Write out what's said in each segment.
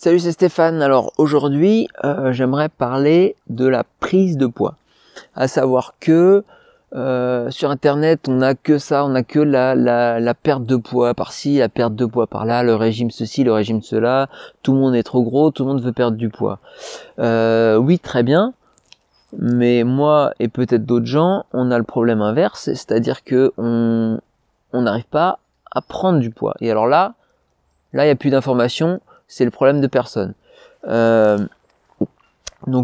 Salut, c'est Stéphane. Alors aujourd'hui, j'aimerais parler de la prise de poids. À savoir que sur Internet, on n'a que ça, on n'a que la perte de poids par-ci, la perte de poids par-là, le régime ceci, le régime cela. Tout le monde est trop gros, tout le monde veut perdre du poids. Oui, très bien. Mais moi et peut-être d'autres gens, on a le problème inverse, c'est-à-dire que on n'arrive pas à prendre du poids. Et alors là, il n'y a plus d'informations. C'est le problème de personne. Donc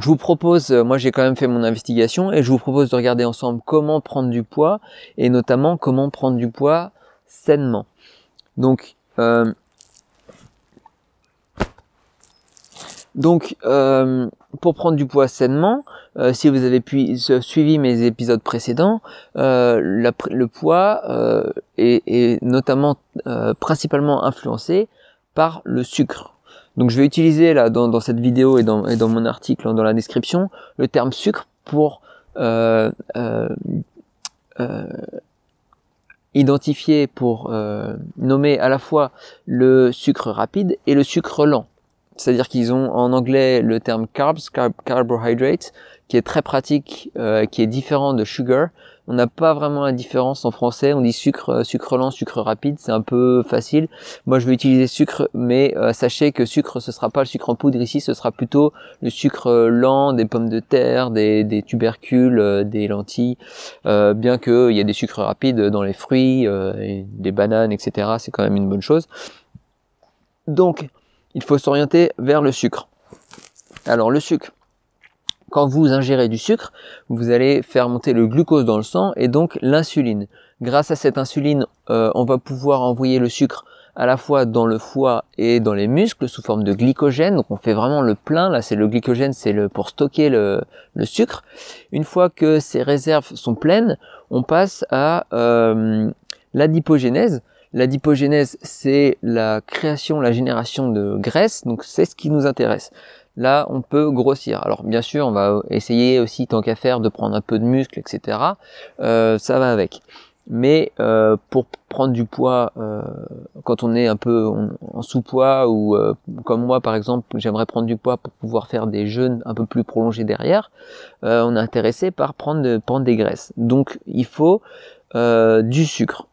je vous propose, moi j'ai quand même fait mon investigation et je vous propose de regarder ensemble comment prendre du poids et notamment comment prendre du poids sainement. Donc pour prendre du poids sainement, si vous avez suivi mes épisodes précédents, le poids est notamment principalement influencé par le sucre. Donc je vais utiliser là dans cette vidéo et dans mon article dans la description le terme sucre pour identifier, pour nommer à la fois le sucre rapide et le sucre lent. C'est-à-dire qu'ils ont en anglais le terme carbohydrate, qui est très pratique, qui est différent de sugar. On n'a pas vraiment la différence en français, on dit sucre lent, sucre rapide, c'est un peu facile. Moi je vais utiliser sucre, mais sachez que sucre ce sera pas le sucre en poudre ici, ce sera plutôt le sucre lent des pommes de terre, des tubercules, des lentilles, bien qu'il y ait des sucres rapides dans les fruits, des bananes, etc. C'est quand même une bonne chose. Donc il faut s'orienter vers le sucre. Alors le sucre, quand vous ingérez du sucre, vous allez faire monter le glucose dans le sang et donc l'insuline. Grâce à cette insuline, on va pouvoir envoyer le sucre à la fois dans le foie et dans les muscles sous forme de glycogène. Donc on fait vraiment le plein. Là, c'est le glycogène, c'est pour stocker le sucre. Une fois que ces réserves sont pleines, on passe à l'adipogénèse. L'adipogénèse, c'est la création, la génération de graisse. Donc c'est ce qui nous intéresse. Là, on peut grossir. Alors, bien sûr, on va essayer aussi, tant qu'à faire, de prendre un peu de muscle, etc. Ça va avec. Mais pour prendre du poids, quand on est un peu en sous-poids ou comme moi, par exemple, j'aimerais prendre du poids pour pouvoir faire des jeûnes un peu plus prolongés derrière, on est intéressé par prendre des graisses. Donc, il faut du sucre.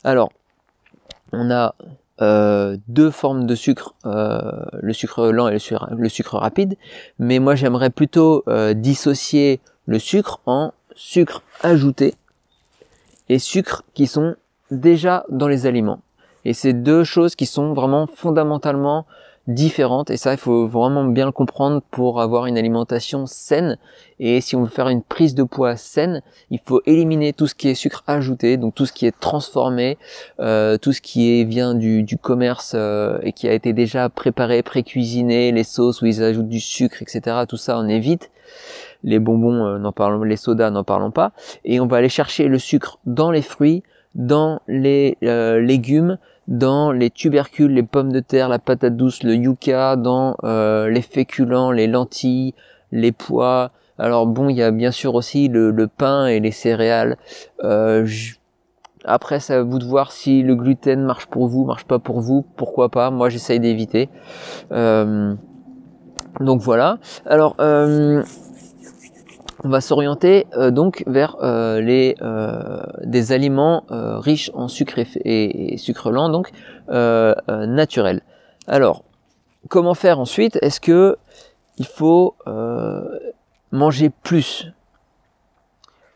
Alors, on a deux formes de sucre, le sucre lent et le sucre rapide, mais moi j'aimerais plutôt dissocier le sucre en sucre ajouté et sucre qui sont déjà dans les aliments. Et c'est deux choses qui sont vraiment fondamentalement différentes, et ça il faut vraiment bien le comprendre pour avoir une alimentation saine. Et si on veut faire une prise de poids saine, il faut éliminer tout ce qui est sucre ajouté, donc tout ce qui est transformé, tout ce qui vient du commerce et qui a été déjà préparé, pré-cuisiné, les sauces où ils ajoutent du sucre, etc. Tout ça on évite. Les bonbons, les sodas, n'en parlons pas. Et on va aller chercher le sucre dans les fruits, dans les légumes, dans les tubercules, les pommes de terre, la patate douce, le yucca, dans les féculents, les lentilles, les pois. Alors bon, il y a bien sûr aussi le pain et les céréales. Après, c'est à vous de voir si le gluten marche pour vous, marche pas pour vous. Pourquoi pas? Moi, j'essaye d'éviter. Donc voilà. Alors, on va s'orienter donc vers des aliments riches en sucre et sucre lent, donc naturels. Alors, comment faire ensuite? Est-ce que il faut manger plus?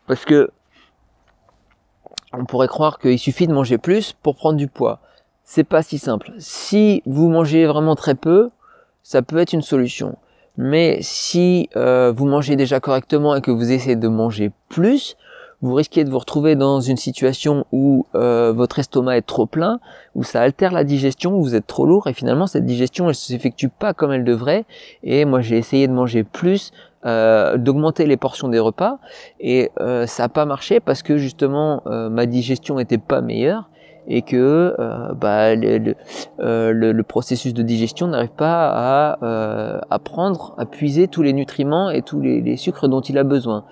Parce que on pourrait croire qu'il suffit de manger plus pour prendre du poids. C'est pas si simple. Si vous mangez vraiment très peu, ça peut être une solution. Mais si vous mangez déjà correctement et que vous essayez de manger plus, vous risquez de vous retrouver dans une situation où votre estomac est trop plein, où ça altère la digestion, où vous êtes trop lourd et finalement cette digestion elle s'effectue pas comme elle devrait. Et moi j'ai essayé de manger plus, d'augmenter les portions des repas et ça n'a pas marché parce que justement ma digestion était pas meilleure. Et que le processus de digestion n'arrive pas à prendre, à puiser tous les nutriments et tous les sucres dont il a besoin.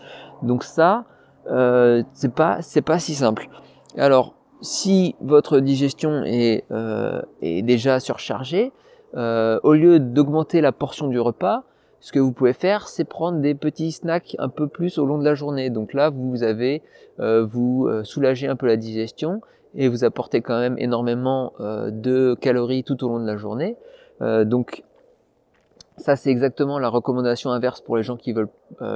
Donc ça, c'est pas si simple. Alors, si votre digestion est déjà surchargée, au lieu d'augmenter la portion du repas, ce que vous pouvez faire, c'est prendre des petits snacks un peu plus au long de la journée. Donc là, vous avez vous soulagez un peu la digestion et vous apportez quand même énormément de calories tout au long de la journée. Donc ça, c'est exactement la recommandation inverse pour les gens qui veulent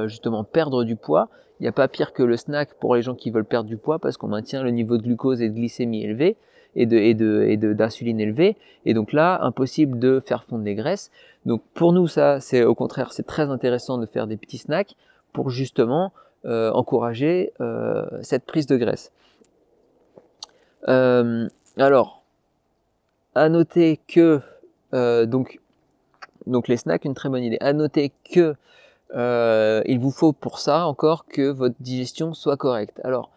justement perdre du poids. Il n'y a pas pire que le snack pour les gens qui veulent perdre du poids parce qu'on maintient le niveau de glucose et de glycémie élevé et d'insuline élevé. Et donc là, impossible de faire fondre les graisses. Donc pour nous, ça, c'est au contraire, c'est très intéressant de faire des petits snacks pour justement encourager cette prise de graisse. Alors, à noter que donc les snacks, une très bonne idée. À noter que il vous faut pour ça encore que votre digestion soit correcte. Alors,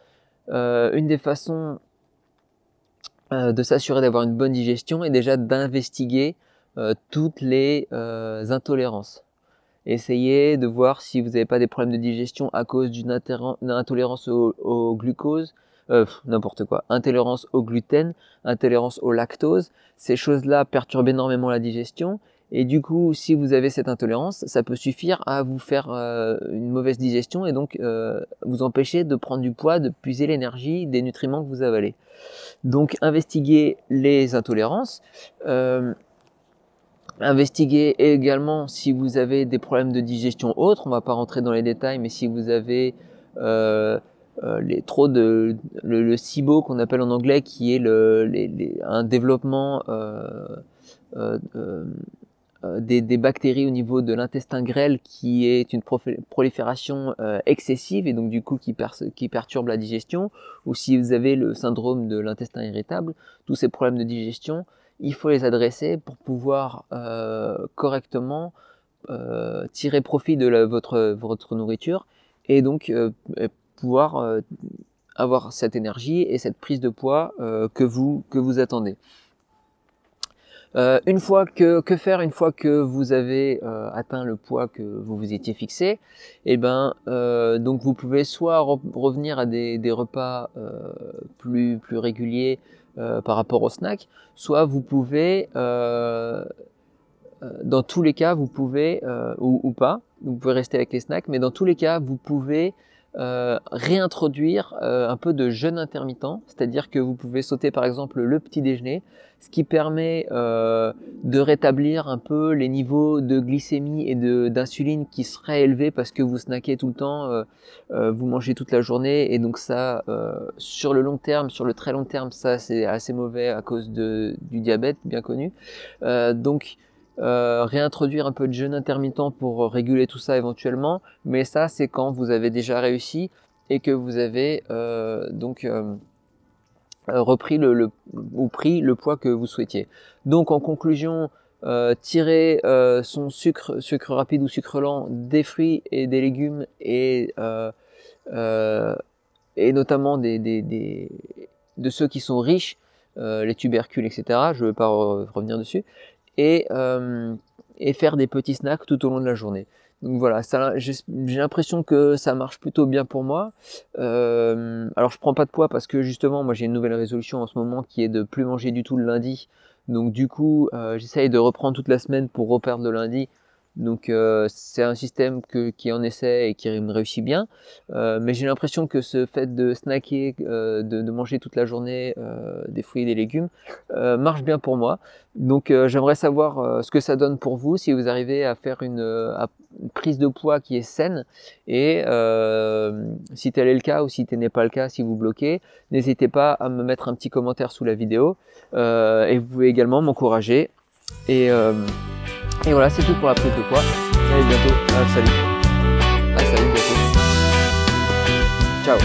une des façons de s'assurer d'avoir une bonne digestion est déjà d'investiguer toutes les intolérances. Essayez de voir si vous n'avez pas des problèmes de digestion à cause d'une intolérance au glucose, n'importe quoi, intolérance au gluten, intolérance au lactose. Ces choses-là perturbent énormément la digestion. Et du coup, si vous avez cette intolérance, ça peut suffire à vous faire une mauvaise digestion et donc vous empêcher de prendre du poids, de puiser l'énergie des nutriments que vous avalez. Donc, investiguez les intolérances. Investiguez également si vous avez des problèmes de digestion autres. On va pas rentrer dans les détails, mais si vous avez le SIBO qu'on appelle en anglais, qui est un développement des bactéries au niveau de l'intestin grêle, qui est une prolifération excessive et donc du coup qui perturbe la digestion, ou si vous avez le syndrome de l'intestin irritable, tous ces problèmes de digestion, il faut les adresser pour pouvoir correctement tirer profit de votre nourriture et donc pouvoir avoir cette énergie et cette prise de poids que vous attendez. Une fois que vous avez atteint le poids que vous vous étiez fixé, et donc vous pouvez soit revenir à des repas plus réguliers par rapport au snack, soit vous pouvez dans tous les cas vous pouvez ou pas, vous pouvez rester avec les snacks, mais dans tous les cas vous pouvez réintroduire un peu de jeûne intermittent, c'est-à-dire que vous pouvez sauter par exemple le petit déjeuner, ce qui permet de rétablir un peu les niveaux de glycémie et d'insuline qui seraient élevés parce que vous snackez tout le temps, vous mangez toute la journée et donc ça sur le long terme, sur le très long terme, ça c'est assez mauvais à cause du diabète bien connu. Donc réintroduire un peu de jeûne intermittent pour réguler tout ça éventuellement, mais ça c'est quand vous avez déjà réussi et que vous avez repris pris le poids que vous souhaitiez. Donc en conclusion, tirer son sucre rapide ou sucre lent des fruits et des légumes et notamment de ceux qui sont riches, les tubercules, etc. Je ne vais pas revenir dessus. Et faire des petits snacks tout au long de la journée. Donc voilà, j'ai l'impression que ça marche plutôt bien pour moi. Alors je prends pas de poids parce que justement moi j'ai une nouvelle résolution en ce moment qui est de plus manger du tout le lundi. Donc du coup j'essaye de reprendre toute la semaine pour reperdre le lundi. Donc c'est un système qui en essaie et qui me réussit bien. Mais j'ai l'impression que ce fait de snacker, de manger toute la journée des fruits et des légumes marche bien pour moi. Donc j'aimerais savoir ce que ça donne pour vous, si vous arrivez à faire une prise de poids qui est saine. Et si tel est le cas ou si tel n'est pas le cas, si vous bloquez, n'hésitez pas à me mettre un petit commentaire sous la vidéo. Et vous pouvez également m'encourager. Et voilà, c'est tout pour la prise de poids. Et à bientôt. Salut. Salut, bientôt. Ciao.